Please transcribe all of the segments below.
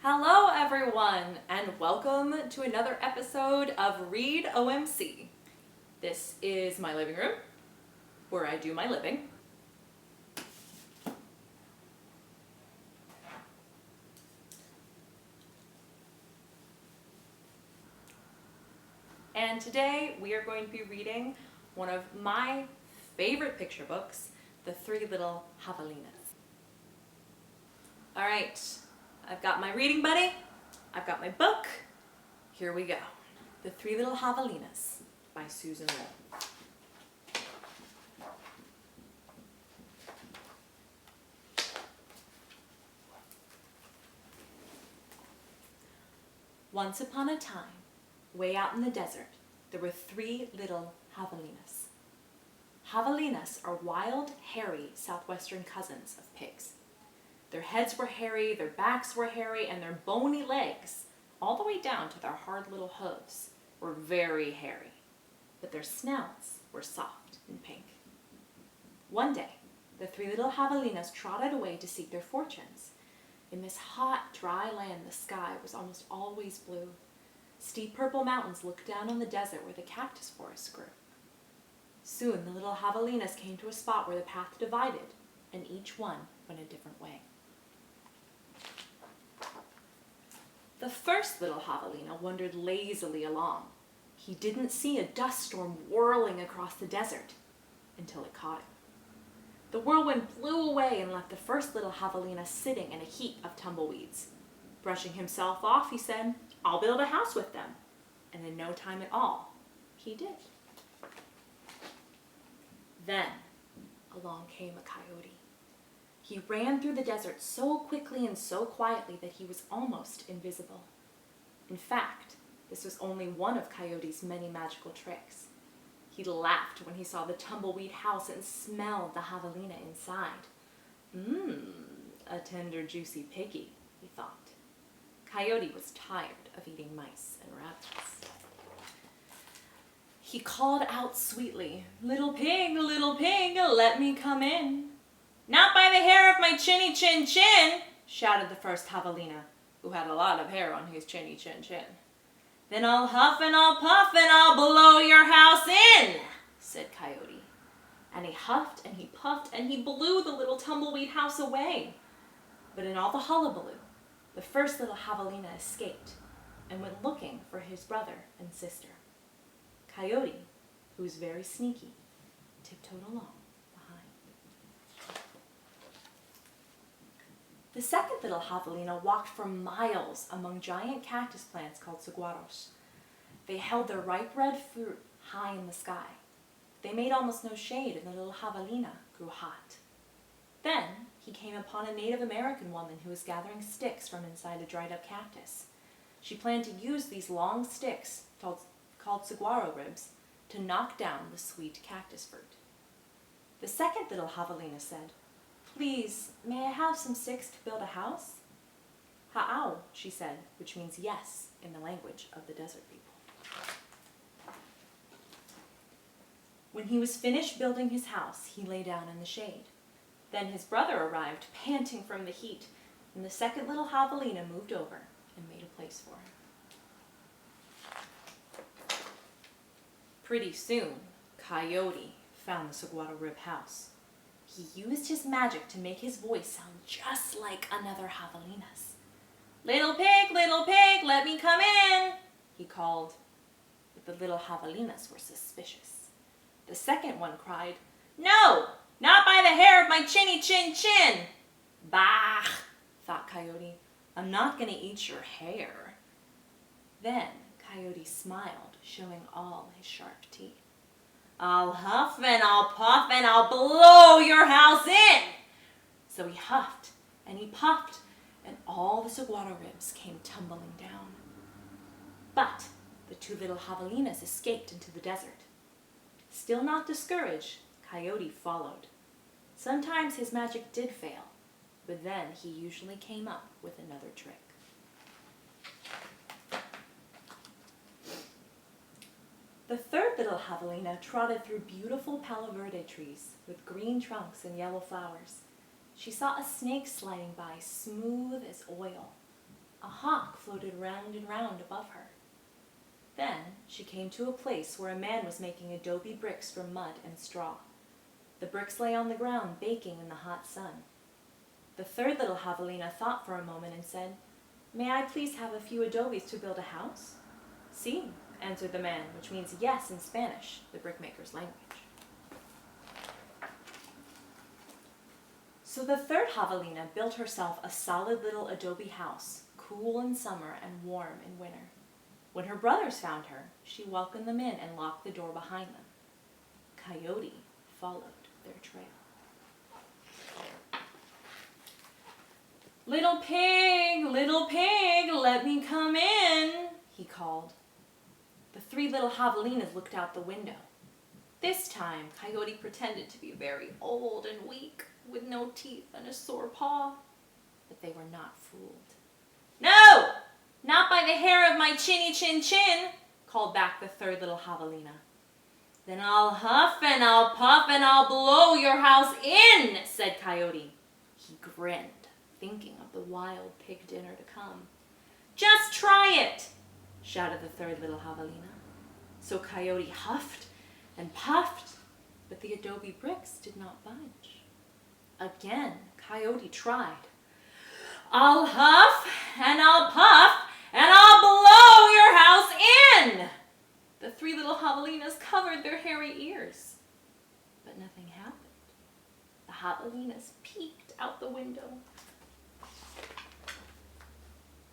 Hello everyone, and welcome to another episode of Read OMC. This is my living room, where I do my living. And today we are going to be reading one of my favorite picture books, The Three Little Javelinas. Alright, I've got my reading buddy, I've got my book. Here we go. The Three Little Javelinas by Susan Rowe. Once upon a time, way out in the desert, there were three little javelinas. Javelinas are wild, hairy, southwestern cousins of pigs. Their heads were hairy, their backs were hairy, and their bony legs, all the way down to their hard little hooves, were very hairy. But their snouts were soft and pink. One day, the three little javelinas trotted away to seek their fortunes. In this hot, dry land, the sky was almost always blue. Steep purple mountains looked down on the desert where the cactus forests grew. Soon the little javelinas came to a spot where the path divided, and each one went a different way. The first little javelina wandered lazily along. He didn't see a dust storm whirling across the desert until it caught him. The whirlwind blew away and left the first little javelina sitting in a heap of tumbleweeds. Brushing himself off, he said, "I'll build a house with them." And in no time at all, he did. Then along came a coyote. He ran through the desert so quickly and so quietly that he was almost invisible. In fact, this was only one of Coyote's many magical tricks. He laughed when he saw the tumbleweed house and smelled the javelina inside. A tender, juicy piggy, he thought. Coyote was tired of eating mice and rabbits. He called out sweetly, little pig, let me come in." "Not by the hair of my chinny chin chin," shouted the first javelina, who had a lot of hair on his chinny chin chin. "Then I'll huff and I'll puff and I'll blow your house in," said Coyote. And he huffed and he puffed and he blew the little tumbleweed house away. But in all the hullabaloo, the first little javelina escaped and went looking for his brother and sister. Coyote, who was very sneaky, tiptoed along behind. The second little javelina walked for miles among giant cactus plants called saguaros. They held their ripe red fruit high in the sky. They made almost no shade, and the little javelina grew hot. Then he came upon a Native American woman who was gathering sticks from inside a dried-up cactus. She planned to use these long sticks, called saguaro ribs, to knock down the sweet cactus fruit. The second little javelina said, "Please, may I have some sticks to build a house?" "Ha'au," she said, which means yes in the language of the desert people. When he was finished building his house, he lay down in the shade. Then his brother arrived, panting from the heat, and the second little javelina moved over and made a place for him. Pretty soon, Coyote found the saguaro rib house. He used his magic to make his voice sound just like another javelina's. Little pig, let me come in," he called. But the little javelinas were suspicious. The second one cried, "No, not by the hair of my chinny chin chin." "Bah," thought Coyote, "I'm not going to eat your hair." Then Coyote smiled, showing all his sharp teeth. "I'll huff and I'll puff and I'll blow your house in." So he huffed and he puffed and all the saguaro ribs came tumbling down. But the two little javelinas escaped into the desert. Still not discouraged, Coyote followed. Sometimes his magic did fail, but then he usually came up with another trick. The third little javelina trotted through beautiful palo verde trees with green trunks and yellow flowers. She saw a snake sliding by, smooth as oil. A hawk floated round and round above her. Then she came to a place where a man was making adobe bricks from mud and straw. The bricks lay on the ground, baking in the hot sun. The third little javelina thought for a moment and said, "May I please have a few adobes to build a house?" "Sí," answered the man, which means yes in Spanish, the brickmaker's language. So the third javelina built herself a solid little adobe house, cool in summer and warm in winter. When her brothers found her, she welcomed them in and locked the door behind them. Coyote followed their trail. Little pig, let me come in," he called. The three little javelinas looked out the window. This time, Coyote pretended to be very old and weak, with no teeth and a sore paw. But they were not fooled. "No, not by the hair of my chinny chin chin," called back the third little javelina. "Then I'll huff and I'll puff and I'll blow your house in," said Coyote. He grinned, thinking of the wild pig dinner to come. "Just try it," shouted the third little javelina. So Coyote huffed and puffed, but the adobe bricks did not budge. Again, Coyote tried. "I'll huff and I'll puff and I'll blow your house in." The three little javelinas covered their hairy ears, but nothing happened. The javelinas peeked out the window.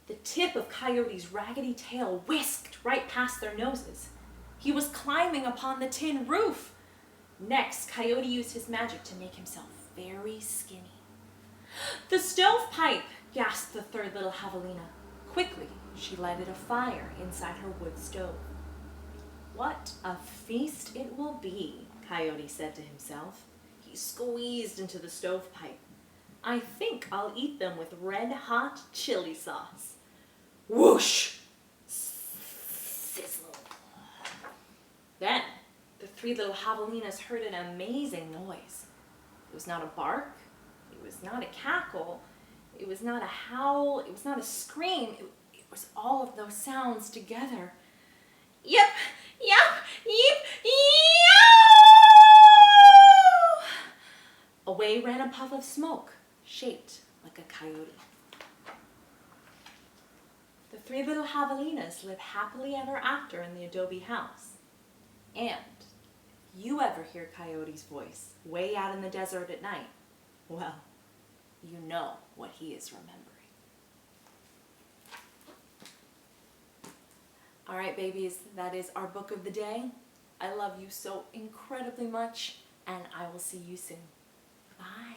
The tip of Coyote's raggedy tail whisked right past their noses. He was climbing upon the tin roof. Next, Coyote used his magic to make himself very skinny. "The stovepipe," gasped the third little javelina. Quickly, she lighted a fire inside her wood stove. "What a feast it will be," Coyote said to himself. He squeezed into the stovepipe. "I think I'll eat them with red-hot chili sauce." Whoosh! Sizzle! Then the three little javelinas heard an amazing noise. It was not a bark. It was not a cackle. It was not a howl. It was not a scream. It was all of those sounds together. Yip! Yap! Yeep! Yow! Away ran a puff of smoke, shaped like a coyote. The three little javelinas lived happily ever after in the adobe house. And if you ever hear Coyote's voice way out in the desert at night, well, you know what he is remembering. All right, babies, that is our book of the day. I love you so incredibly much, and I will see you soon. Bye.